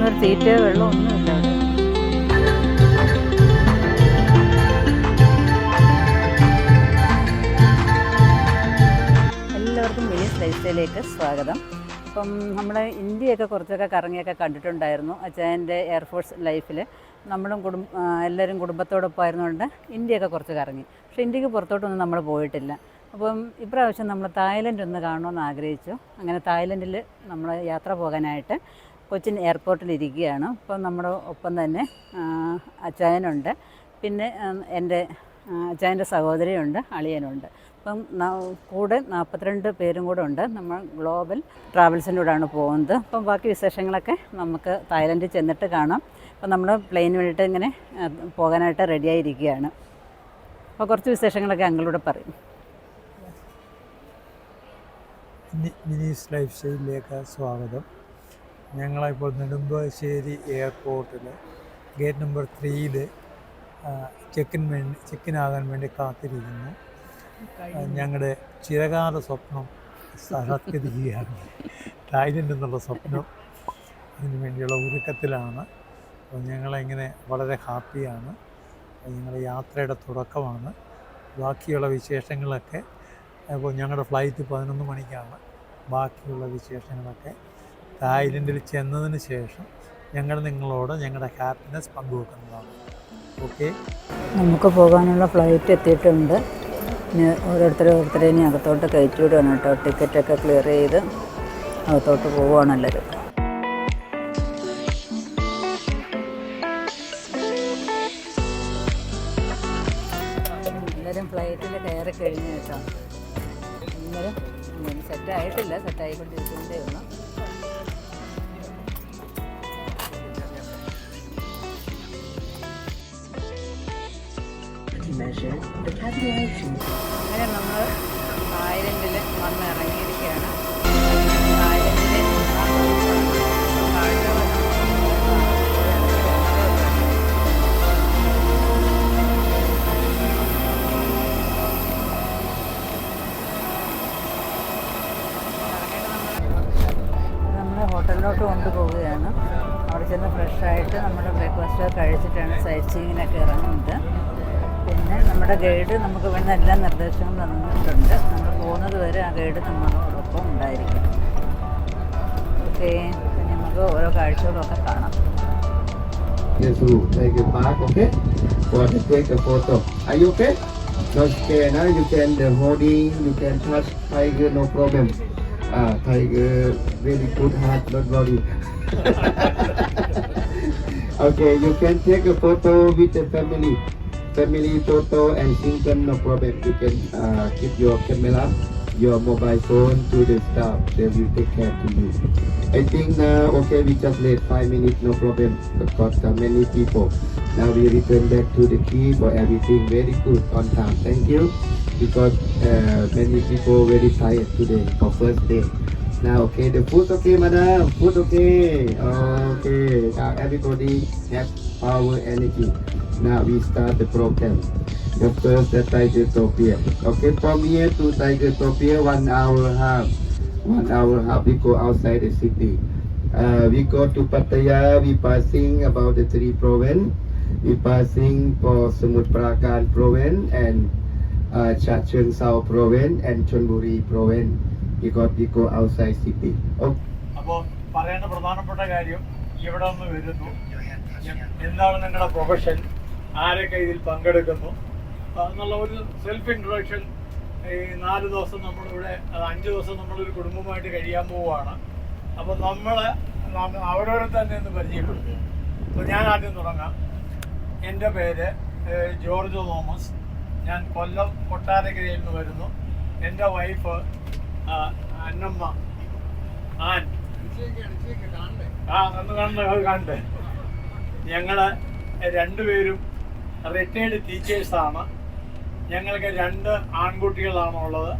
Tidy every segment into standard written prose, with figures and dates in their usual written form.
ഒരു തീറ്റയോ വെള്ളം ഒന്നുമില്ല അവിടെ. എല്ലാവർക്കും വിനീസ് ലൈഫ് സ്റ്റൈലിലേക്ക് സ്വാഗതം. അപ്പം നമ്മുടെ ഇന്ത്യയൊക്കെ കുറച്ചൊക്കെ കറങ്ങിയൊക്കെ കണ്ടിട്ടുണ്ടായിരുന്നു. അച്ചായൻ്റെ എയർഫോഴ്സ് ലൈഫിൽ നമ്മളും എല്ലാവരും കുടുംബത്തോടൊപ്പം ആയിരുന്നുകൊണ്ട് ഇന്ത്യയൊക്കെ കുറച്ച് കറങ്ങി. പക്ഷേ ഇന്ത്യക്ക് പുറത്തോട്ടൊന്നും നമ്മൾ പോയിട്ടില്ല. അപ്പം ഇപ്രാവശ്യം നമ്മൾ തായ്ലൻഡ് ഒന്ന് കാണണമെന്ന് ആഗ്രഹിച്ചു. അങ്ങനെ തായ്ലൻഡിൽ നമ്മൾ യാത്ര പോകാനായിട്ട് കൊച്ചിൻ എയർപോർട്ടിലിരിക്കുകയാണ്. അപ്പം നമ്മുടെ ഒപ്പം തന്നെ അച്ചായനുണ്ട്, പിന്നെ എൻ്റെ അച്ചായൻ്റെ സഹോദരിയുണ്ട്, അളിയനുണ്ട്. അപ്പം കൂടെ 42 പേരും കൂടെ ഉണ്ട്. നമ്മൾ ഗ്ലോബൽ ട്രാവൽസിൻ്റെ കൂടെയാണ് പോകുന്നത്. അപ്പം ബാക്കി വിശേഷങ്ങളൊക്കെ നമുക്ക് തായ്ലൻഡിൽ ചെന്നിട്ട് കാണാം. അപ്പം നമ്മൾ പ്ലെയിൻ വേണ്ടിയിട്ട് ഇങ്ങനെ പോകാനായിട്ട് റെഡിയായിരിക്കുകയാണ്. അപ്പോൾ കുറച്ച് വിശേഷങ്ങളൊക്കെ അങ്കിളൂടെ പറയും. വിനീസ് ലൈഫ് സ്റ്റൈലിലേക്ക് സ്വാഗതം. ഞങ്ങളിപ്പോൾ നെടുമ്പാശ്ശേരി എയർപോർട്ടിൽ ഗേറ്റ് നമ്പർ 3ൽ ചെക്കിനാകാൻ വേണ്ടി കാത്തിരിക്കുന്നു. ഞങ്ങളുടെ ചിരകാല സ്വപ്നം സാക്ഷാത്കരിക്കുകയാണ്. തായ്ലൻഡ് എന്നുള്ള സ്വപ്നം, അതിന് വേണ്ടിയുള്ള ഒരുക്കത്തിലാണ്. അപ്പോൾ ഞങ്ങളിങ്ങനെ വളരെ ഹാപ്പിയാണ്. ഞങ്ങളുടെ യാത്രയുടെ തുടക്കമാണ്. ബാക്കിയുള്ള വിശേഷങ്ങളൊക്കെ അപ്പോൾ ഞങ്ങളുടെ ഫ്ലൈറ്റ് 11 മണിക്കാണ്. ബാക്കിയുള്ള വിശേഷങ്ങളൊക്കെ തായ്ലൻഡിൽ ചെന്നതിന് ശേഷം ഞങ്ങൾ നിങ്ങളോട് ഞങ്ങളുടെ ഹാപ്പിനെസ് പങ്കുവെക്കുന്നതാണ്. ഓക്കെ, നമുക്ക് പോകാനുള്ള ഫ്ലൈറ്റ് എത്തിയിട്ടുണ്ട്. ഇനി ഓരോരുത്തരെ ഇനി അകത്തോട്ട് കയറ്റി വിടുകയാണ് കേട്ടോ. ടിക്കറ്റൊക്കെ ക്ലിയർ ചെയ്ത് അകത്തോട്ട് പോവുകയാണ് എല്ലാവരും. എല്ലാവരും ഫ്ലൈറ്റിൽ കയറി കഴിഞ്ഞ് കേട്ടോ. എല്ലാവരും സെറ്റായിട്ടില്ല, സെറ്റായിക്കൊണ്ടിരിക്കുന്നതേ ഉള്ളൂ. അങ്ങനെ നമ്മൾ തായ്ലൻഡിൽ വന്ന് ഇറങ്ങിയിരിക്കുകയാണ്. തായ്ലൻഡിലെ നമ്മൾ ഹോട്ടലിലോട്ട് കൊണ്ടുപോവുകയാണ്. അവിടെ ചെന്ന് ഫ്രഷായിട്ട് നമ്മുടെ ബ്രേക്ക്ഫാസ്റ്റ് കഴിച്ചിട്ടാണ് സൈറ്റ് സീയിങ്ങിനൊക്കെ ഇറങ്ങുന്നത്. പിന്നെ നമ്മുടെ ഗൈഡ് നമുക്ക് വേണ്ട എല്ലാ നിർദ്ദേശങ്ങളും തന്നിട്ടുണ്ട്. നമ്മൾ പോകുന്നത് വരെ ആ ഗൈഡ് നമ്മളോടൊപ്പം ഉണ്ടായിരിക്കും. ഓക്കെ, പിന്നെ നമുക്ക് ഓരോ കാഴ്ചകളൊക്കെ കാണാം. Yes, take a back, okay? For to take a photo. Are you okay? Not scared, now you can holding, you can touch tiger, no problem. Tiger very good heart, don't worry. Okay, you can take a photo with the family photo and single, no problem. You can keep your camera, your mobile phone to the staff. They will take care to you. I think now, okay, we just late 5 minutes, no problem, because many people. Now we return back to the key for everything very good on time. Thank you, because many people very tired today for first day. Now, okay, the food okay, madam, food okay. Okay, now everybody have power, energy. Now we start the program. The first, the Tigertopia. Okay, from here to Tigertopia, 1 hour half. 1 hour half we go outside the city. We go to Pattaya. We passing about the 3 province. We passing for Samut Prakan province and Chhat Cheng Sao province and Chonburi province. We go outside city. Okay. അപ്പോൾ പറയേണ്ട പ്രധാനപ്പെട്ട കാര്യം, ഇവിടെ ഒന്ന് വരുന്നു, എന്താണ് നിങ്ങളുടെ profession, ആരൊക്കെ ഇതിൽ പങ്കെടുക്കുന്നു എന്നുള്ള ഒരു സെൽഫ് ഇൻട്രൊഡക്ഷൻ. ഈ 4 ദിവസം നമ്മളിവിടെ, 5 ദിവസം നമ്മളൊരു കുടുംബമായിട്ട് കഴിയാൻ പോവുകയാണ്. അപ്പോൾ അവരവരെ തന്നെ ഒന്ന് പരിചയപ്പെടുത്തുക. അപ്പോൾ ഞാൻ ആദ്യം തുടങ്ങാം. എൻ്റെ പേര് ജോർജ് തോമസ്. ഞാൻ കൊല്ലം കൊട്ടാരക്കരയിൽ നിന്ന് വരുന്നു. എൻ്റെ വൈഫ് അന്നമ്മ കാണണ്ടേ. ഞങ്ങൾ 2 പേരും റിട്ടയർഡ് ടീച്ചേഴ്സാണ്. ഞങ്ങൾക്ക് 2 ആൺകുട്ടികളാണ് ഉള്ളത്.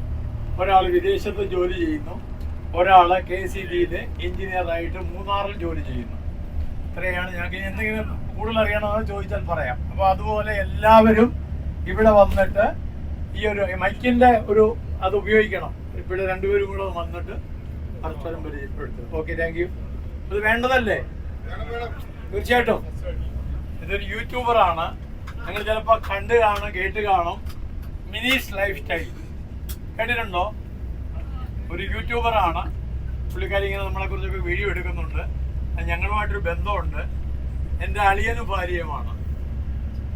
ഒരാൾ വിദേശത്ത് ജോലി ചെയ്യുന്നു, ഒരാൾ KCBയിൽ എഞ്ചിനീയറായിട്ട് മൂന്നാറിൽ ജോലി ചെയ്യുന്നു. ഇത്രയാണ്. ഞങ്ങൾക്ക് എന്തെങ്കിലും കൂടുതൽ അറിയണമെന്ന് ചോദിച്ചാൽ പറയാം. അപ്പോൾ അതുപോലെ എല്ലാവരും ഇവിടെ വന്നിട്ട് ഈ ഒരു മൈക്കിൻ്റെ അത് ഉപയോഗിക്കണം. ഇവിടെ 2 പേരും കൂടെ വന്നിട്ട് പരസ്പരം പരിചയപ്പെടുത്തും. Okay, thank you. അത് വേണ്ടതല്ലേ? തീർച്ചയായിട്ടും ഇതൊരു യൂട്യൂബറാണ്. നിങ്ങൾ ചിലപ്പോൾ കണ്ട് കാണും, കേട്ട് കാണും. മിനീസ് ലൈഫ് സ്റ്റൈൽ കേട്ടിട്ടുണ്ടോ? ഒരു യൂട്യൂബറാണ് പുള്ളിക്കാരി. ഇങ്ങനെ നമ്മളെക്കുറിച്ചൊക്കെ വീഡിയോ എടുക്കുന്നുണ്ട്. ഞങ്ങളുമായിട്ടൊരു ബന്ധമുണ്ട്. എൻ്റെ അളിയനും ഭാര്യയുമാണ്.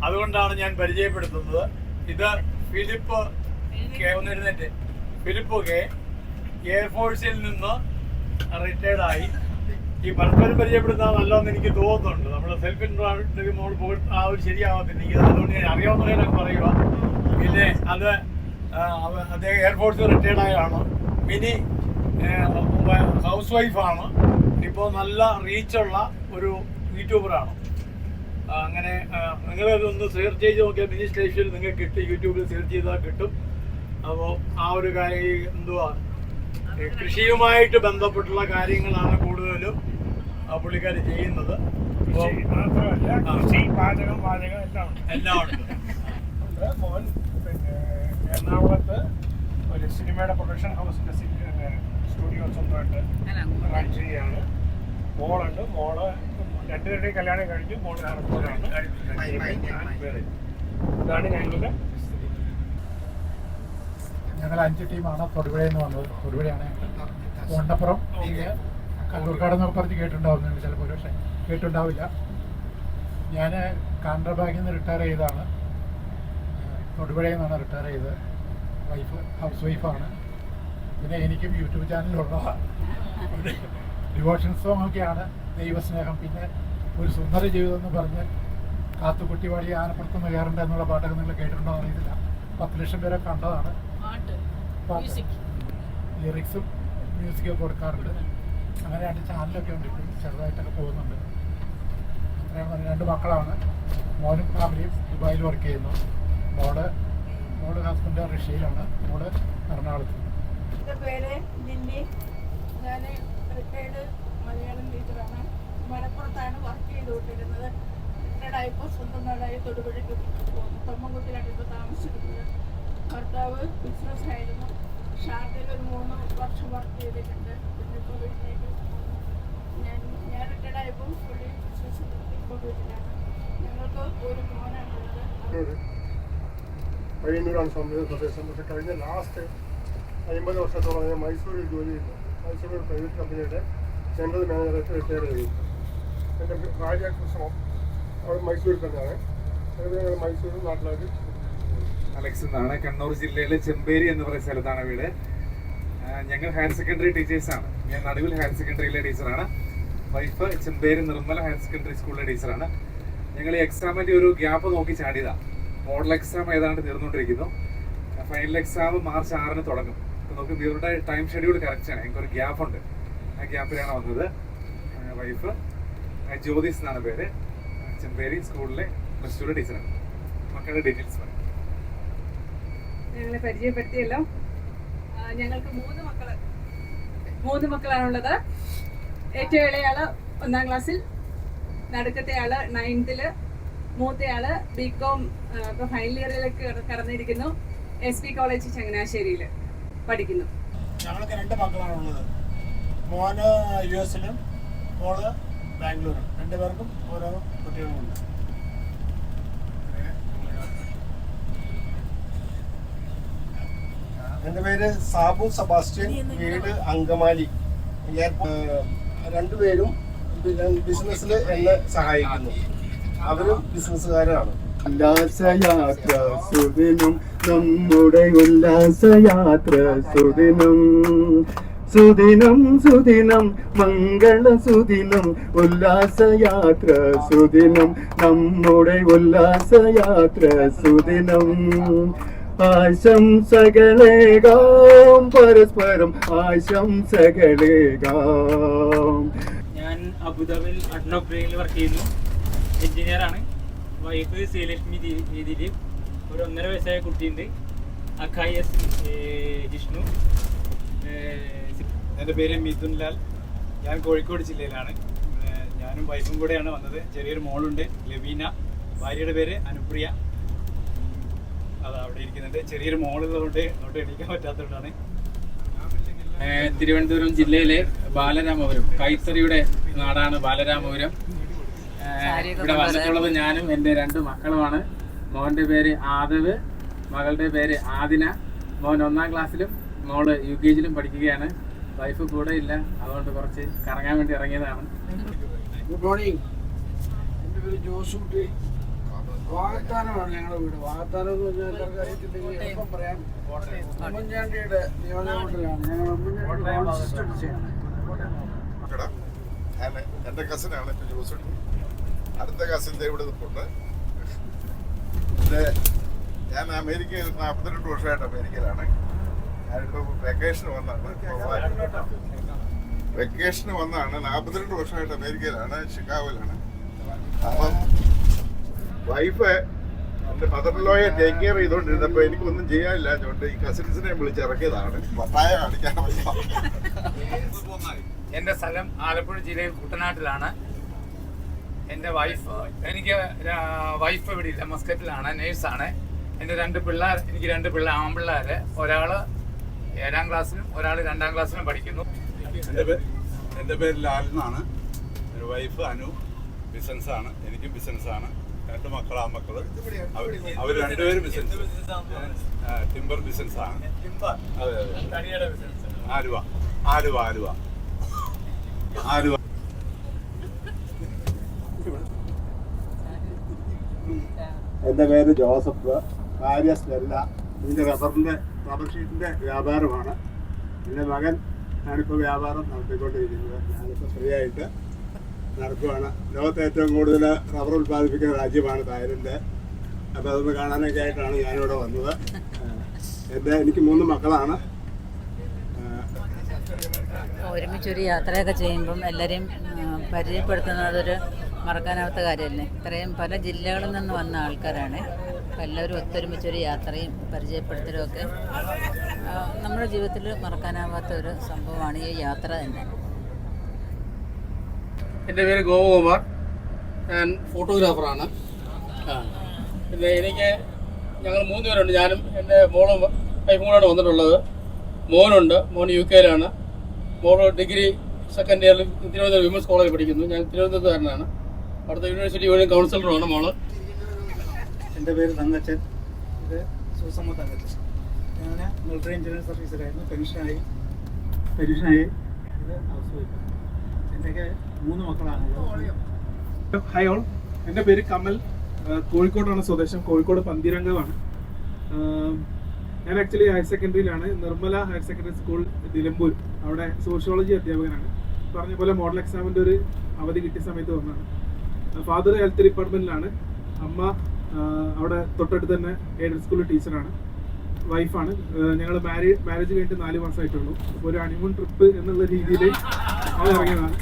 അതുകൊണ്ടാണ് ഞാൻ പരിചയപ്പെടുത്തുന്നത്. ഇത് ഫിലിപ്പ് കെ. ഒന്നെഴുന്നേറ്റ്. ഫിലിപ്പ് കെ എയർഫോഴ്സിൽ നിന്ന് റിട്ടയർഡായി. ഈ പരസ്പരം പരിചയപ്പെടുത്താൻ നല്ലതെന്ന് എനിക്ക് തോന്നുന്നുണ്ട്. നമ്മൾ സെൽഫ് ഇൻട്രോഡക്ഷൻ മോൾ പോയി ആ ഒരു ശരിയാവത്തില്ല എനിക്ക്. അതുകൊണ്ട് ഞാൻ അറിയാവുന്നവരൊക്കെ പറയുക. പിന്നെ അത് അദ്ദേഹം എയർഫോഴ്സിൽ റിട്ടയർഡായാണ്. മിനി ഹൗസ് വൈഫാണ്. ഇപ്പോൾ നല്ല റീച്ചുള്ള ഒരു യൂട്യൂബറാണ്. അങ്ങനെ നിങ്ങളതൊന്ന് സെർച്ച് ചെയ്ത് നോക്കിയാൽ മിനി സ്റ്റേഷനിൽ നിങ്ങൾക്ക് കിട്ടും. യൂട്യൂബിൽ സെർച്ച് ചെയ്താൽ കിട്ടും. അപ്പോൾ ആ ഒരു കാര്യം എന്തുവാ, കൃഷിയുമായിട്ട് ബന്ധപ്പെട്ടുള്ള കാര്യങ്ങളാണ് കൂടുതലും പുള്ളിക്കാർ ചെയ്യുന്നത്. പാചകം എല്ലാം ഉണ്ട്. മോൻ പിന്നെ എറണാകുളത്ത് ഒരു സിനിമയുടെ പ്രൊഡക്ഷൻ ഹൗസിന്റെ സ്റ്റുഡിയോ സ്വന്തമായിട്ട് റൺ ചെയ്യുകയാണ്. മോളുണ്ട്. മോള് രണ്ടുപേരുടെയും കല്യാണം കഴിഞ്ഞു. മോള് ആലപ്പുഴയാണ്. ഇതാണ് ഞങ്ങളുടെ. ഞങ്ങൾ 5 ടീമാണ് തൊടുപുഴയിൽ നിന്ന് വന്നത്. തൊടുപുഴയാണ് വണ്ടപ്പുറം കല്ലൂർക്കാട് എന്നൊക്കെ പറഞ്ഞ് കേട്ടിട്ടുണ്ടാവും. നിങ്ങൾ ചിലപ്പോൾ ഒരു പക്ഷേ കേട്ടിട്ടുണ്ടാവില്ല. ഞാൻ കാനറ ബാങ്കിൽ നിന്ന് റിട്ടയർ ചെയ്തതാണ്. തൊടുപുഴയിൽ നിന്നാണ് റിട്ടയർ ചെയ്തത്. ഹൗസ് വൈഫാണ്. പിന്നെ എനിക്കും യൂട്യൂബ് ചാനലുള്ള ഡിവോഷൻ സോങ് ഒക്കെയാണ്. ദൈവസ്നേഹം, പിന്നെ ഒരു സുന്ദര ജീവിതം എന്ന് പറഞ്ഞ് കാത്തുകുട്ടി വഴി ആനപ്പുറത്തുനിന്ന് കയറേണ്ട എന്നുള്ള പാട്ടൊക്കെ നിങ്ങൾ കേട്ടിട്ടുണ്ടോ അറിയത്തില്ല. 10 ലക്ഷം പേരെ കണ്ടതാണ്. ലിറിക്സും മ്യൂസിക്കൊക്കെ കൊടുക്കാറുണ്ട്. അങ്ങനെ 2 ചാനലൊക്കെ ഉണ്ട്. ഇപ്പോൾ ചെറുതായിട്ടൊക്കെ പോകുന്നുണ്ട്. അത്രയാണ്. 2 മക്കളാണ്. മോനും ഫാമിലിയും ദുബായിൽ വർക്ക് ചെയ്യുന്നു. മോള് ഹസ്ബൻഡ് റഷ്യയിലാണ്. മോള് എറണാകുളത്ത്. എൻ്റെ പേര് ജിന്നി. ഞാൻ റിട്ടയർഡ് മലയാളം ടീച്ചറാണ്. മലപ്പുറത്താണ് വർക്ക് ചെയ്തുകൊണ്ടിരുന്നത്. റിട്ടയർഡായപ്പോൾ സ്വന്തം നാടായി തൊടുപുഴയ്ക്ക് തൊമ്മൻകുത്തിലാണ് ഇപ്പോൾ താമസിക്കുന്നത്. ഭർത്താവ് ബിസിനസ്സായിരുന്നു. ഷാർജയിൽ ഒരു 3 വർഷം വർക്ക് ചെയ്തിട്ടുണ്ട്. പിന്നെ ഇപ്പോൾ വീട്ടിലേക്ക് ഞാൻ റിട്ടയർഡായപ്പോൾ പുള്ളി ബിസിനസ് ഇപ്പോൾ വീട്ടിലാണ്. ഞങ്ങൾക്ക് ഒരു മോനാണുള്ളത്. പയ്യന്നൂരാണ് സ്വദേശം. പക്ഷെ കഴിഞ്ഞ ലാസ്റ്റ് 50 വർഷത്തോളം ഞാൻ മൈസൂരിൽ ജോലി ചെയ്തു. മൈസൂർ ഒരു പ്രൈവറ്റ് കമ്പനിയുടെ ജനറൽ മാനേജറായിട്ട് റിട്ടയർ ചെയ്തു. എൻ്റെ ഭാര്യ കൃഷ്ണം അവിടെ മൈസൂരിൽ തന്നെയാണ്. ഞങ്ങൾ മൈസൂർ നാട്ടിലേക്ക്. അലക്സ് എന്നാണ്. കണ്ണൂർ ജില്ലയിലെ ചെമ്പേരി എന്ന് പറയുന്ന സ്ഥലത്താണ് വീട്. ഞങ്ങൾ ഹയർ സെക്കൻഡറി ടീച്ചേഴ്സാണ്. ഞാൻ നടുവിൽ ഹയർ സെക്കൻഡറിയിലെ ടീച്ചറാണ്. Wife Chemperi Nirmala higher secondary സ്കൂളിലെ ടീച്ചറാണ്. ഞങ്ങൾ ഈ എക്സാമിൻ്റെ ഒരു ഗ്യാപ്പ് നോക്കി ചാടിയതാണ്. മോഡൽ എക്സാം ഏതാണ്ട് തീർന്നുകൊണ്ടിരിക്കുന്നു. ഫൈനൽ എക്സാം മാർച്ച് 6 തുടങ്ങും. അപ്പോൾ നോക്കുമ്പോൾ ഇവരുടെ ടൈം ഷെഡ്യൂൾ കറക്റ്റാണ്. ഞങ്ങൾക്കൊരു ഗ്യാപ്പുണ്ട്. ആ ഗ്യാപ്പിലാണ് വന്നത്. വൈഫ് ജ്യോതിസ് എന്നാണ് പേര്. ചെമ്പേരി സ്കൂളിലെ +2 ടീച്ചറാണ്. മക്കളുടെ ഡീറ്റെയിൽസ് പറയും. ഞങ്ങളെ പരിചയപ്പെടുത്തിയല്ലോ. ഞങ്ങൾക്ക് 3 മക്കളാണുള്ളത്. ഏറ്റവും ഇളയാള് 1ാം ക്ലാസ്സിൽ, നടുക്കത്തെ ആള് 9th, മൂത്തയാള് ബികോം ഇപ്പോൾ ഫൈനൽ ഇയറിലേക്ക് കടന്നിരിക്കുന്നു. SP കോളേജ് ചങ്ങനാശ്ശേരിയിൽ പഠിക്കുന്നു. ഞങ്ങൾക്ക് 2 മക്കളാണുള്ളത്. മോന് US-ലും മോള് ബാംഗ്ലൂരും. 2 പേർക്കും ഓരോ കുട്ടികളുമുണ്ട്. എൻ്റെ പേര് സാബു സെബാസ്റ്റ്യൻ. വീട് അങ്കമാലി. 2 പേരും ബിസിനസ്സിൽ എന്നെ സഹായിക്കുന്നു. അവരും ബിസിനസ്സുകാരാണ്. ഉല്ലാസയാത്ര സുദിനം നമ്മുടെ ഉല്ലാസയാത്ര സുദിനം സുദിനം സുദിനം മംഗള സുദിനം ഉല്ലാസയാത്ര സുദിനം നമ്മുടെ ഉല്ലാസയാത്ര സുദിനം ആശംസകളേകാം പരസ്പരം ആശംസകളേകാം. ഞാൻ അബുദാബിയിൽ അഡ്നോക്രയിൽ വർക്ക് ചെയ്യുന്നു. എഞ്ചിനീയറാണ്. വൈഫ് ശ്രീലക്ഷ്മി ദിലീപ്. ഒരു 1.5 വയസ്സായ കുട്ടിയുണ്ട്. അഖായി എസ് ജിഷ്ണു. എൻ്റെ പേര് മിഥുൻ ലാൽ. ഞാൻ കോഴിക്കോട് ജില്ലയിലാണ്. ഞാനും വൈഫും കൂടെയാണ് വന്നത്. ചെറിയൊരു മോളുണ്ട്, ലവീന. ഭാര്യയുടെ പേര് അനുപ്രിയ. അത് അവിടെ ഇരിക്കുന്നുണ്ട്. ചെറിയൊരു മോളുള്ളതുകൊണ്ട് അവിടെ എണീക്കാൻ പറ്റാത്തതുകൊണ്ടാണ്. തിരുവനന്തപുരം ജില്ലയിലെ ബാലരാമപുരം കൈത്തറിയുടെ നാടാണ് ബാലരാമപുരം. ഇവിടെ വന്നിട്ടുള്ളത് ഞാനും എൻ്റെ 2 മക്കളുമാണ്. മോൻ്റെ പേര് ആദവ്, മകളുടെ പേര് ആദിന. മോൻ 1ാം ക്ലാസ്സിലും മോള് UKG-യിലും പഠിക്കുകയാണ്. വൈഫ് കൂടെ ഇല്ല, അതുകൊണ്ട് കുറച്ച് കറങ്ങാൻ വേണ്ടി ഇറങ്ങിയതാണ്. Good morning. എൻ്റെ പേര് ജോസൂട്ടി. വാഗത്താനമാണ് ഞങ്ങളുടെ വീട്. വാഗത്താനം എന്ന് പറഞ്ഞാൽ എല്ലാവർക്കും അറിയത്തില്ലെങ്കിൽ എളുപ്പം പറയാം. ഉമ്മൻചാണ്ടിയുടെ നിയോജകമണ്ഡലമാണ്. ഞങ്ങൾ ഉമ്മൻചാണ്ടി കോൺസിസ്റ്റൻസിയാണ്. ഞാൻ എൻ്റെ കസിനാണ് എൻ്റെ ജോസുട്ടി. അടുത്ത കസിൻ്റെ ഇവിടെ നിൽപ്പുണ്ട്. ഞാൻ അമേരിക്കയിൽ 42 വർഷമായിട്ട് അമേരിക്കയിലാണ്. ഞാനിപ്പോൾ വെക്കേഷന് വന്നാണ് 42 വർഷമായിട്ട് അമേരിക്കയിലാണ്, ഷിക്കാഗോയിലാണ്. അപ്പം വൈഫ് എൻ്റെ മദറിലോയെ ടേക്ക് കെയർ ചെയ്തുകൊണ്ടിരുന്നപ്പോൾ എനിക്കൊന്നും ചെയ്യാനില്ല അതുകൊണ്ട് ഈ കസിൻസിനെ വിളിച്ചിറക്കിയതാണ്. പപ്പായ കാണിക്കാൻ. എൻ്റെ സ്ഥലം ആലപ്പുഴ ജില്ലയിൽ കുട്ടനാട്ടിലാണ്. എൻ്റെ എനിക്ക് വൈഫ് ഇവിടെ ഇല്ല, മസ്കറ്റിലാണ്, നേഴ്സാണ്. എൻ്റെ 2 പിള്ളേർ, എനിക്ക് 2 ആൺപിള്ളേർ. ഒരാൾ 7ാം ക്ലാസ്സിലും ഒരാൾ 2ാം ക്ലാസ്സിലും പഠിക്കുന്നു. എൻ്റെ പേര് ലാൽ എന്നാണ്. എൻ്റെ വൈഫ് അനു ബിസിനസ്സാണ്, എനിക്കും ബിസിനസ്സാണ്. 2 മക്കളാ മക്കള്. അവർ 2 പേരും ബിസിനസ്, ടിമ്പർ ബിസിനസ്സാണ്. അതെ അതെ. ആലുവ. എൻ്റെ പേര് ജോസഫ്. ഭാര്യ സ്റ്റെല്ല. ഇതിൻ്റെ റബ്ബർ ഷീറ്റിൻ്റെ വ്യാപാരമാണ്. എൻ്റെ മകൻ ഞാനിപ്പോൾ വ്യാപാരം നടത്തിക്കൊണ്ടിരിക്കുന്നത്. ഞാനിപ്പോൾ ഫ്രീ ആയിട്ട് നടക്കുകയാണ്. ലോകത്തെ ഏറ്റവും കൂടുതൽ റബ്ബർ ഉൽപ്പാദിപ്പിക്കുന്ന രാജ്യമാണ് തായ്ലൻഡ്. അപ്പോൾ അതൊന്ന് കാണാനൊക്കെ ആയിട്ടാണ് ഞാനിവിടെ വന്നത്. എനിക്ക് 3 മക്കളാണ്. ഒരുമിച്ചൊരു യാത്രയൊക്കെ ചെയ്യുമ്പം എല്ലാവരെയും പരിചയപ്പെടുത്തുന്നതൊരു മറക്കാനാവാത്ത കാര്യമല്ലേ. ഇത്രയും പല ജില്ലകളിൽ നിന്ന് വന്ന ആൾക്കാരാണ്. അപ്പോൾ എല്ലാവരും ഒത്തൊരുമിച്ചൊരു യാത്രയും പരിചയപ്പെടുത്തലും ഒക്കെ നമ്മുടെ ജീവിതത്തിൽ മറക്കാനാവാത്ത ഒരു സംഭവമാണ് ഈ യാത്ര തന്നെ. എൻ്റെ പേര് ഗോപകുമാർ. ഞാൻ ഫോട്ടോഗ്രാഫറാണ്. പിന്നെ ഞങ്ങൾ 3 പേരുണ്ട്. ഞാനും എൻ്റെ മോളും വൈഫും കൂടെയാണ് വന്നിട്ടുള്ളത്. മോനുണ്ട്. മോൻ UK-യിലാണ്. മോള് ഡിഗ്രി 2nd ഇയറിൽ തിരുവനന്തപുരം വിമൻസ് കോളേജിൽ പഠിക്കുന്നു. ഞാൻ തിരുവനന്തപുരത്തുകാരനാണ്. അവിടുത്തെ യൂണിവേഴ്സിറ്റി യൂണിയൻ കൗൺസിലറുമാണ് മോള്. എൻ്റെ പേര് തങ്കച്ചൻ. ഇത് സുസമ്മ തങ്കച്ചൻ. ഞാൻ മിലിറ്ററി എഞ്ചിനീയറിംഗ് സർവീസിലായിരുന്നു. പെൻഷനായി. ഇത് ഹൗസ് വൈഫാണ്. എൻ്റെ 3 മക്കളാണ്. ഹായ് ഓൾ, എൻ്റെ പേര് കമൽ. കോഴിക്കോടാണ് സ്വദേശം. കോഴിക്കോട് പന്തിരംഗമാണ്. ഞാൻ ആക്ച്വലി ഹയർ സെക്കൻഡറിയിലാണ്. Nirmala higher secondary school, Nilambur. അവിടെ സോഷ്യോളജി അധ്യാപകനാണ്. പറഞ്ഞ പോലെ മോഡൽ എക്സാമിൻ്റെ ഒരു അവധി കിട്ടിയ സമയത്ത് വന്നതാണ്. ഫാദർ ഹെൽത്ത് ഡിപ്പാർട്ട്മെൻറ്റിലാണ്. അമ്മ അവിടെ തൊട്ടടുത്ത് തന്നെ എയ്ഡഡ് സ്കൂളിൽ ടീച്ചറാണ്. വൈഫാണ്. ഞങ്ങൾ മാരേജ് കഴിഞ്ഞിട്ട് 4 മാസമായിട്ടുള്ളൂ. അപ്പോൾ ഒരു ഹണിമൂൺ ട്രിപ്പ് എന്നുള്ള രീതിയിൽ ഇറങ്ങിയതാണ്.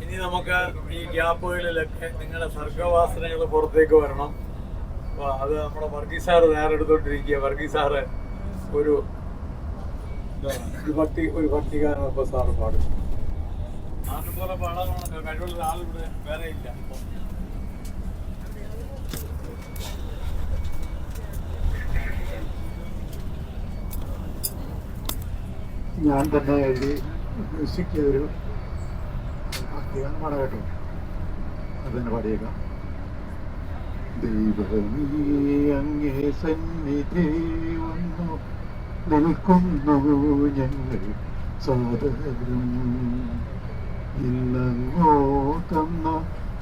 ഇനി നമുക്ക് ഈ ഗ്യാപ്പുകളിലൊക്കെ നിങ്ങളുടെ സർഗവാസനകൾ പുറത്തേക്ക് വരണം. അപ്പോൾ അത് നമ്മുടെ വർഗീസ് സാറ് തയ്യാറെടുത്തോണ്ടിരിക്കുക. വർഗീസ് സാറ് ഒരു ഭക്തിഗാനം ഇപ്പോൾ സാറ് പാടും. അതുപോലെ പാടാനുള്ള കഴിവുള്ള ആളിവിടെ വേറെ ഇല്ല. ഞാൻ തന്നെ എഴുതി മ്യൂസിക് ചെയ്തൊരു ഭക്തിഗാനമാണ് കേട്ടോ. അതെന്നെ പാടിയേക്കാം. ദൈവമേ അങ്ങേ സന്നിധി വന്നു നിൽക്കുന്നു ഞങ്ങൾ സോദരം. ഇന്നങ്ങോ തന്ന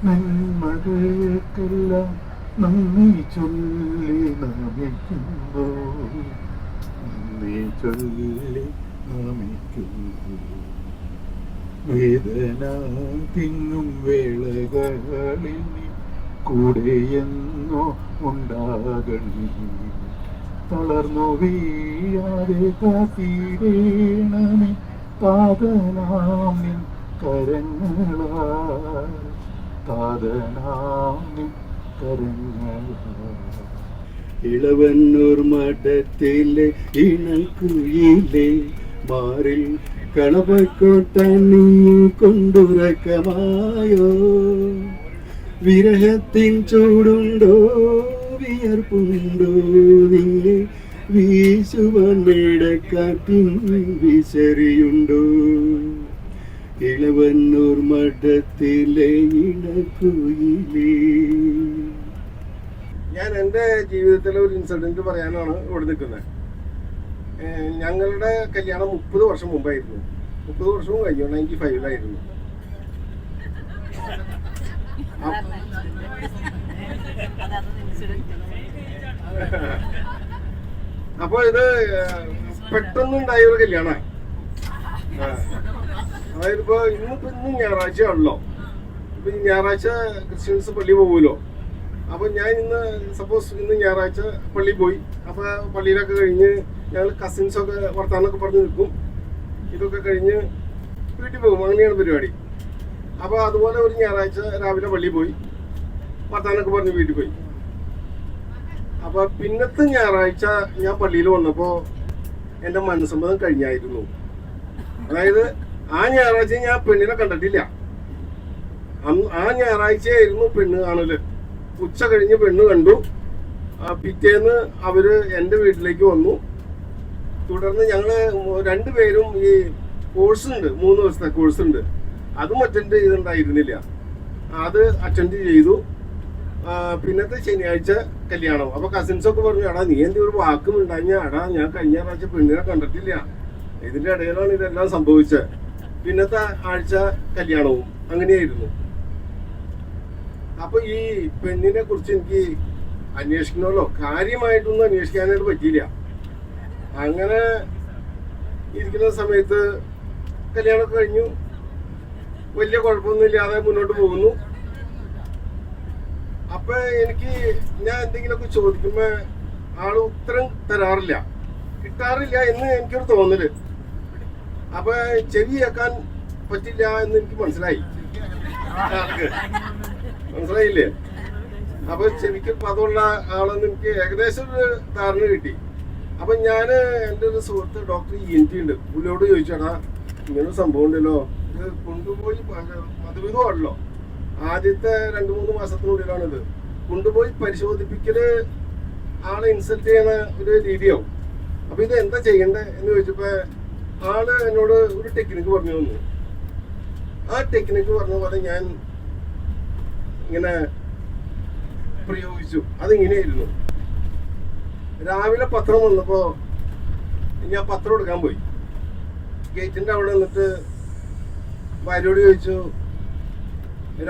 നന്മകൾക്കെല്ലാം നന്ദി ചൊല്ലി നമിക്കുന്നു. നന്ദി ചൊല്ലി നമിക്കുന്നു. വേദന തിങ്ങും വേളകളിൽ കൂടെയെന്നോ ഉണ്ടാകണി. തളർന്നു വീഴാതെ കാത്തിടേണമേ താതനാം നിൻ കരങ്ങളാൽ. താതനാം നിൻ കരങ്ങളാൽ. ഇളവന്നൂർ മഠത്തിലെ ഇണക്കുയിലെ മാറിൽ കളവക്കോട്ട നീ കൊണ്ടുറക്കമായോ. വിരഹത്തിൻ ചൂടുണ്ടോ വിയർപ്പുണ്ടോ നിന്നെ വീശുവാൻ മേടക്കാറ്റിൻ വിശറിയുണ്ടോ. ഇളവന്നൂർ മഠത്തിലെ ഇണക്കുയിലേ. ഞാൻ എൻ്റെ ജീവിതത്തിലെ ഒരു ഇൻസിഡന്റ് പറയാനാണ് ഇവിടെ നിൽക്കുന്നത്. ഞങ്ങളുടെ കല്യാണം 30 വർഷം മുമ്പായിരുന്നു. 30 വർഷവും കഴിഞ്ഞു. 95-ലായിരുന്നു. അപ്പൊ ഇത് പെട്ടെന്നുണ്ടായ ഒരു കല്യാണം. അതായത് ഇന്ന് ഞായറാഴ്ച ആണല്ലോ. ഇപ്പൊ ഈ ഞായറാഴ്ച ക്രിസ്ത്യൻസ് പള്ളി പോകുമല്ലോ. അപ്പൊ ഞാൻ ഇന്ന് ഞായറാഴ്ച പള്ളി പോയി. അപ്പൊ പള്ളിയിലൊക്കെ കഴിഞ്ഞ് ഞങ്ങൾ കസിൻസൊക്കെ വർത്താനൊക്കെ പറഞ്ഞ് നിൽക്കും. ഇതൊക്കെ കഴിഞ്ഞ് വീട്ടിൽ പോകും. അങ്ങനെയാണ് പരിപാടി. അപ്പൊ അതുപോലെ ഒരു ഞായറാഴ്ച രാവിലെ പള്ളി പോയി, വർത്താനൊക്കെ പറഞ്ഞ് വീട്ടിൽ പോയി. അപ്പൊ പിന്നത്തെ ഞായറാഴ്ച ഞാൻ പള്ളിയിൽ വന്നപ്പോ എന്റെ മനസ്സമ്മതം കഴിഞ്ഞായിരുന്നു. അതായത് ആ ഞായറാഴ്ച ഞാൻ പെണ്ണിനെ കണ്ടിട്ടില്ല. ആ ഞായറാഴ്ചയായിരുന്നു പെണ്ണ് കാണല്. ഉച്ച കഴിഞ്ഞ് പെണ്ണ് കണ്ടു. പിറ്റേന്ന് അവര് എൻ്റെ വീട്ടിലേക്ക് വന്നു. തുടർന്ന് ഞങ്ങള് രണ്ടുപേരും ഈ കോഴ്സ് ഉണ്ട്, 3 ദിവസത്തെ കോഴ്സ് ഉണ്ട്, അതും അറ്റൻഡ് ചെയ്തിട്ടുണ്ടായിരുന്നില്ല. അത് അറ്റൻഡ് ചെയ്തു. പിന്നത്തെ ശനിയാഴ്ച കല്യാണം. അപ്പൊ കസിൻസൊക്കെ പറഞ്ഞു, എടാ നീ എന്ത് ഒരു വാക്കും ഉണ്ടാഞ്ഞ, എടാ ഞാൻ കഴിഞ്ഞ പ്രാവശ്യം പെണ്ണിനെ കണ്ടിട്ടില്ല, ഇതിന്റെ ഇടയിലാണ് ഇതെല്ലാം സംഭവിച്ചത്. പിന്നത്തെ ആഴ്ച കല്യാണവും അങ്ങനെയായിരുന്നു. അപ്പൊ ഈ പെണ്ണിനെ കുറിച്ച് എനിക്ക് അന്വേഷിക്കണമല്ലോ, കാര്യമായിട്ടൊന്നും അന്വേഷിക്കാനായിട്ട് പറ്റിയില്ല. അങ്ങനെ ഇരിക്കുന്ന സമയത്ത് കല്യാണമൊക്കെ കഴിഞ്ഞു. വലിയ കുഴപ്പമൊന്നും ഇല്ലാതെ മുന്നോട്ട് പോകുന്നു. അപ്പൊ ഞാൻ എന്തെങ്കിലുമൊക്കെ ചോദിക്കുമ്പോ ആള് ഉത്തരം തരാറില്ല, കിട്ടാറില്ല എന്ന് എനിക്കൊരു തോന്നല്. അപ്പൊ ചെവി കേൾക്കാൻ പറ്റില്ല എന്ന് എനിക്ക് മനസ്സിലായി. മനസ്സിലായില്ലേ? അപ്പൊ ചെവിക്ക് പദമുള്ള ആളെന്ന് എനിക്ക് ഏകദേശം ഒരു ധാരണ കിട്ടി. അപ്പൊ ഞാന് എൻ്റെ ഒരു സുഹൃത്ത് ഡോക്ടർ ENT ഉണ്ട്, പുള്ളിയോട് ചോദിച്ചാടാ ഇങ്ങനൊരു സംഭവം ഉണ്ടല്ലോ, ഇത് കൊണ്ടുപോയി മധുവിധമാണല്ലോ, ആദ്യത്തെ 2-3 മാസത്തിനുള്ളിലാണിത്, കൊണ്ടുപോയി പരിശോധിപ്പിക്കല് ആളെ ഇൻസൾട്ട് ചെയ്യണ ഒരു രീതിയാവും. അപ്പൊ ഇത് എന്താ ചെയ്യണ്ടേ എന്ന് ചോദിച്ചപ്പോ ആള് എന്നോട് ഒരു ടെക്നിക്ക് പറഞ്ഞു തന്നു. ആ ടെക്നിക്ക് പറഞ്ഞ പോലെ ഞാൻ ഇങ്ങനെ പ്രയോഗിച്ചു. അതിങ്ങനെയായിരുന്നു. രാവിലെ പത്രം വന്നപ്പോ ഞാൻ പത്രം എടുക്കാൻ പോയി. ഗേറ്റിന്റെ അവിടെ നിന്നിട്ട് ഭാര്യയോട് ചോദിച്ചു,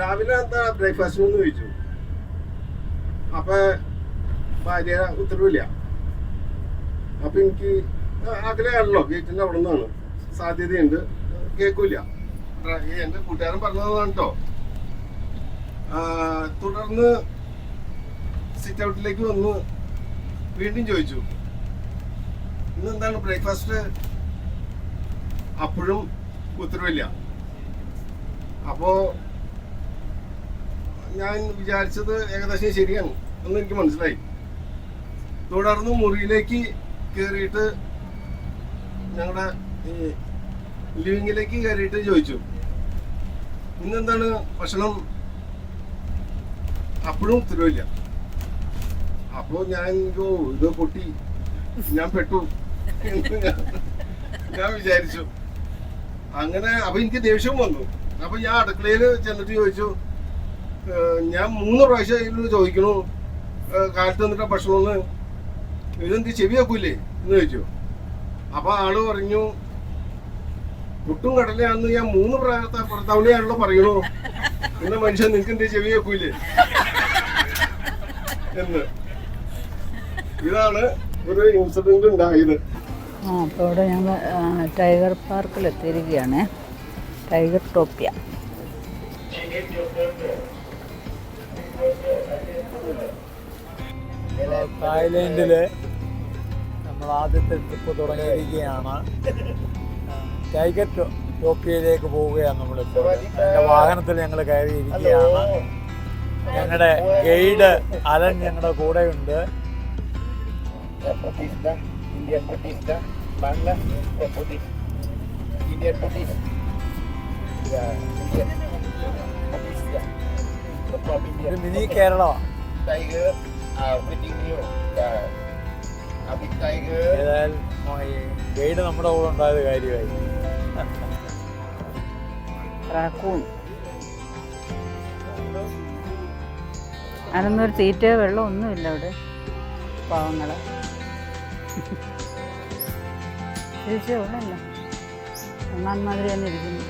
രാവിലെ എന്താ ബ്രേക്ക്ഫാസ്റ്റിന് എന്ന് ചോദിച്ചു. അപ്പൊ ഭാര്യ ഉത്തരവില്ല. അപ്പൊ എനിക്ക് അകലെയാണല്ലോ, ഗേറ്റിന്റെ അവിടെ നിന്നാണ്, സാധ്യതയുണ്ട്, കേൾക്കൂല. എന്റെ കൂട്ടുകാരൻ പറഞ്ഞതാണ് കേട്ടോ. തുടർന്ന് സിറ്റ് ഔട്ടിലേക്ക് വന്ന് വീണ്ടും ചോദിച്ചു, ഇന്നെന്താണ് ബ്രേക്ക്ഫാസ്റ്റ്? അപ്പോഴും ഉത്തരവില്ല. അപ്പോ ഞാൻ വിചാരിച്ചത് ഏകദേശം ശരിയാണ് എന്ന് എനിക്ക് മനസ്സിലായി. തുടർന്ന് മുറിയിലേക്ക് കയറിയിട്ട് ഞങ്ങളുടെ ഈ ലിവിങ്ങിലേക്ക് കയറിയിട്ട് ചോദിച്ചു, ഇന്നെന്താണ് ഭക്ഷണം? അപ്പോഴും ഉത്തരവില്ല. അപ്പോ ഞാൻ ഇത് പൊട്ടി, ഞാൻ പെട്ടു എന്ന് ഞാൻ വിചാരിച്ചു. അങ്ങനെ അപ്പൊ എനിക്ക് ദേഷ്യം വന്നു. അപ്പൊ ഞാൻ അടുക്കളയിൽ ചെന്നിട്ട് ചോദിച്ചു, ഞാൻ 3 പ്രാവശ്യം ചോദിക്കണു കാലത്ത് വന്നിട്ട് ഭക്ഷണമെന്ന്, ഇതെന്ത് ചെവി വെക്കൂലേ എന്ന് ചോദിച്ചു. അപ്പൊ ആള് പറഞ്ഞു, പുട്ടും കടലയാണെന്ന് ഞാൻ 3 തവണയാണല്ലോ പറയണു, എന്ന മനുഷ്യൻ നിനക്ക് എന്ത് ചെവി വെക്കൂലേ എന്ന്. ഇതാണ് ഒരു ഇൻസിഡന്റ് ഉണ്ടായത്. അപ്പോൾ ഇവിടെ ഞങ്ങൾ ടൈഗർ പാർക്കിൽ എത്തിയിരിക്കുകയാണ്, ടൈഗർ ടോപ്പിയ. തായ്ലൻഡില് നമ്മൾ ആദ്യത്തെ ട്രിപ്പ് തുടങ്ങിയിരിക്കുകയാണ്. ടൈഗർ ടോപ്പിയയിലേക്ക് പോവുകയാണ് നമ്മളിപ്പോൾ. എൻ്റെ വാഹനത്തിൽ ഞങ്ങൾ കയറിയിരിക്കുകയാണ്. ഞങ്ങളുടെ ഗൈഡ് അലൻ ഞങ്ങളുടെ കൂടെയുണ്ട്. ഇത് മിനി കേരളമാണ്. ഏതായാലും ഗൈഡ് നമ്മുടെ കൂടെ ഉണ്ടായത് കാര്യമായി. റാക്കൂൺ. അതിനൊന്നും ഒരു തീറ്റയോ വെള്ളം ഒന്നുമില്ല അവിടെ. പാവങ്ങള് തിരിച്ചേ ഉള്ളല്ലോ, ഒന്നാമാതിരി തന്നെ ഇരിക്കുന്നു.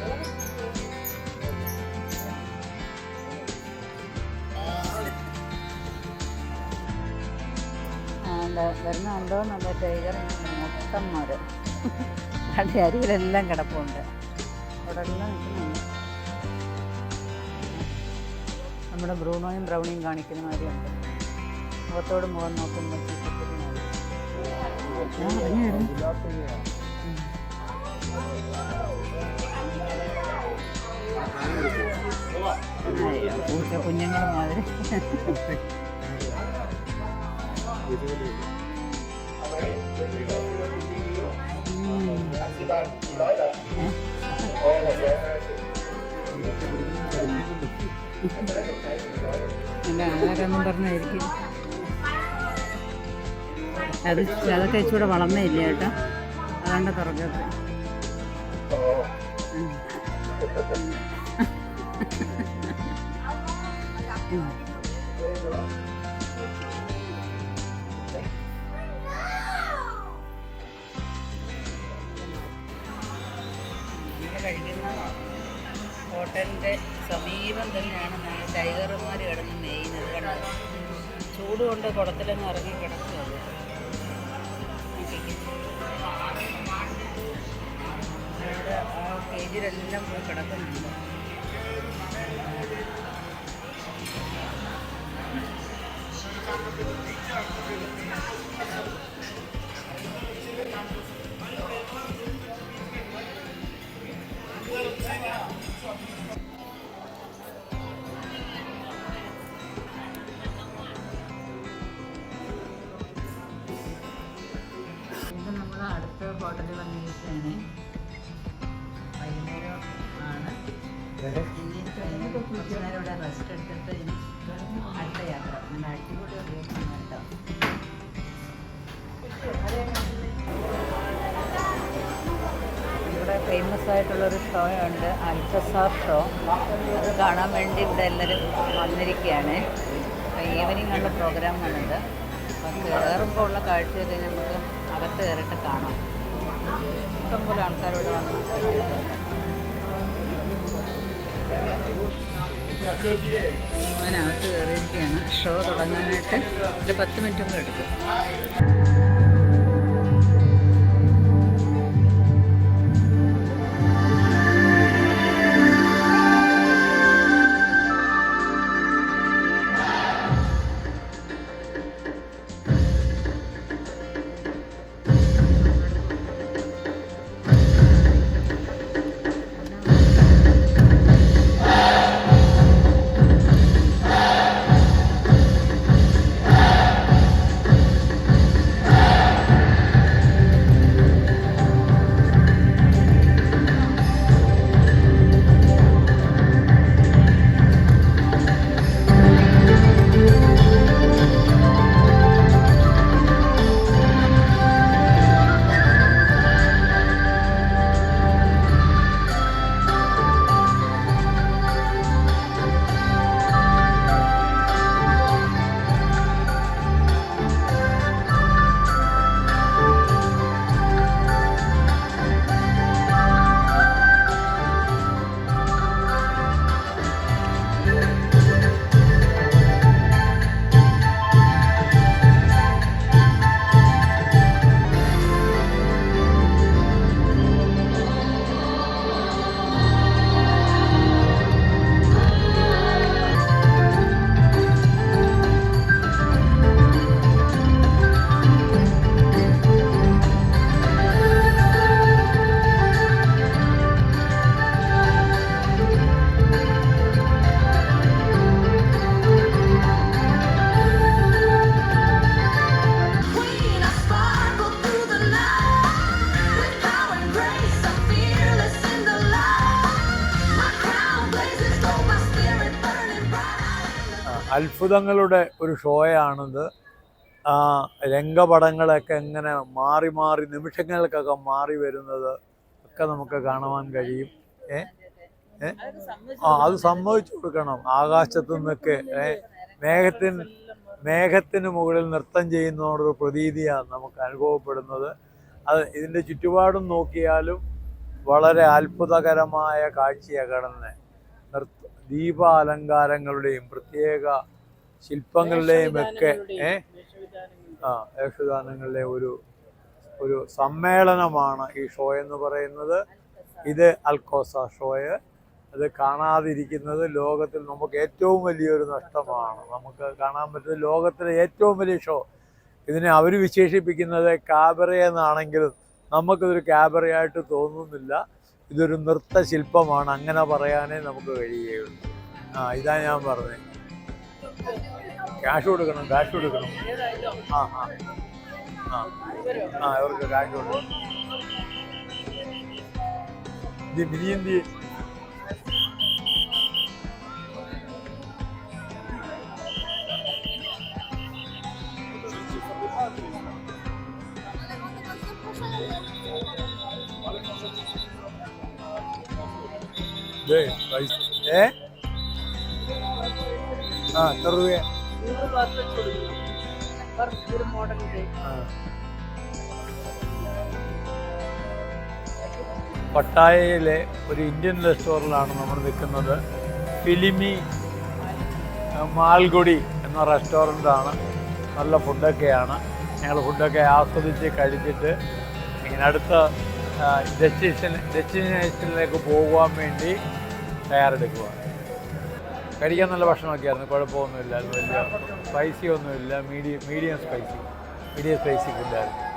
വരുന്നുണ്ടോ നല്ല ടൈഗർ മൊത്തന്മാർ അതിൻ്റെ അരികിലെല്ലാം കിടപ്പുണ്ട്. അവിടെ എല്ലാം നിൽക്കുന്നുണ്ട്. നമ്മുടെ ബ്രൂണോയും ബ്രൗണിയും കാണിക്കുന്ന മാതിരിയുണ്ട്. മുഖത്തോട് മുഖം നോക്കുമ്പോൾ പൂച്ച കുഞ്ഞുങ്ങൾ മാതിരി. എൻ്റെ ആരൊന്നും പറഞ്ഞായിരിക്കും. അതൊക്കെ ഇച്ചിരി വളർന്നേ ഇല്ല കേട്ടോ, അതാണ്ട് തുറക്കത്ത്. കഴിക്കുന്ന ഹോട്ടലിൻ്റെ സമീപം തന്നെയാണ് നമ്മൾ ടൈഗർമാർ കിടന്ന് മേയുന്നത്. കണ്ടത് ചൂട് കൊണ്ട് കുടത്തിലൊന്നും ഇറങ്ങി കിടക്കുന്നത്. ആ കേജിലെല്ലാം പോയി കിടക്കുന്നുണ്ട്. ഇത് നമ്മൾ അടുത്ത ഹോട്ടലിൽ വന്നിരിക്കുകയാണ്. വൈകുന്നേരം ആണ്. ഇനി കുറച്ച് നേരം ഇവിടെ റെസ്റ്റ് എടുത്തിട്ട് ഇനി അടുത്ത യാത്ര. നല്ല അടിപൊളി റൂമാണ് കേട്ടോ. ഇവിടെ ഫേമസ് ആയിട്ടുള്ളൊരു ഷോ ഉണ്ട്, അൽസസാർ ഷോ. അത് കാണാൻ വേണ്ടി ഇവിടെ എല്ലാവരും വന്നിരിക്കുകയാണ്. ഈവനിങ് ഉള്ള പ്രോഗ്രാമാണിത്. അപ്പം കയറുമ്പോൾ ഉള്ള കാഴ്ചയൊക്കെ നമുക്ക് അകത്ത് കയറിയിട്ട് കാണാം. ഇഷ്ടംപോലെ ആൾക്കാരോട് വന്ന് അതിനകത്ത് കയറിയിരിക്കുകയാണ്. ഷോ തുടങ്ങാനായിട്ട് ഒരു 10 മിനിറ്റും കൂടെ എടുക്കും. അത്ഭുതങ്ങളുടെ ഒരു ഷോയാണിത്. രംഗപടങ്ങളൊക്കെ എങ്ങനെ മാറി മാറി നിമിഷങ്ങൾക്കൊക്കെ മാറി വരുന്നത് ഒക്കെ നമുക്ക് കാണുവാൻ കഴിയും. അത് സമ്മതിച്ചു കൊടുക്കണം. ആകാശത്ത് നിന്നൊക്കെ മേഘത്തിന് മുകളിൽ നൃത്തം ചെയ്യുന്നതോടൊരു പ്രതീതിയാണ് നമുക്ക് അനുഭവപ്പെടുന്നത്. അത് ഇതിൻ്റെ ചുറ്റുപാടും നോക്കിയാലും വളരെ അത്ഭുതകരമായ കാഴ്ചയാണ് കാണുന്നത്. ദീപാലങ്കാരങ്ങളുടെയും പ്രത്യേക ശില്പങ്ങളുടെയും ഒക്കെ യക്ഷഗാനങ്ങളുടെ ഒരു സമ്മേളനമാണ് ഈ ഷോ എന്ന് പറയുന്നത്. ഇത് അൽക്കോസ ഷോയ്. അത് കാണാതിരിക്കുന്നത് ലോകത്തിൽ നമുക്ക് ഏറ്റവും വലിയൊരു നഷ്ടമാണ്. നമുക്ക് കാണാൻ പറ്റുന്ന ലോകത്തിലെ ഏറ്റവും വലിയ ഷോ. ഇതിനെ അവർ വിശേഷിപ്പിക്കുന്നത് കാബറെ എന്നാണെങ്കിലും നമുക്കിതൊരു കാബറയായിട്ട് തോന്നുന്നില്ല. ഇതൊരു നൃത്തശില്പമാണ്, അങ്ങനെ പറയാനേ നമുക്ക് കഴിയുകയുള്ളൂ. ഇതാ ഞാൻ പറഞ്ഞത്. ക്യാഷ് കൊടുക്കണം. ഇവർക്ക് ക്യാഷ് കൊടുക്കണം. ഇത് മിനിയന്തി എത്ര രൂപ? പട്ടായയിലെ ഒരു ഇന്ത്യൻ റെസ്റ്റോറൻറ്റിലാണ് നമ്മൾ നിൽക്കുന്നത്. ഫിലിമി മാൽഗുഡി എന്ന റെസ്റ്റോറൻ്റാണ്. നല്ല ഫുഡൊക്കെയാണ്. ഞങ്ങൾ ഫുഡൊക്കെ ആസ്വദിച്ച് കഴിച്ചിട്ട് ഇങ്ങനെ അടുത്ത ഡെസ്റ്റിനേഷനിലേക്ക് പോകുവാൻ വേണ്ടി തയ്യാറെടുക്കുക. കഴിക്കാൻ നല്ല ഭക്ഷണമൊക്കെ ആയിരുന്നു, കുഴപ്പമൊന്നുമില്ല. വലിയ സ്പൈസി ഒന്നുമില്ല, മീഡിയം സ്പൈസി ഫുഡായിരുന്നു.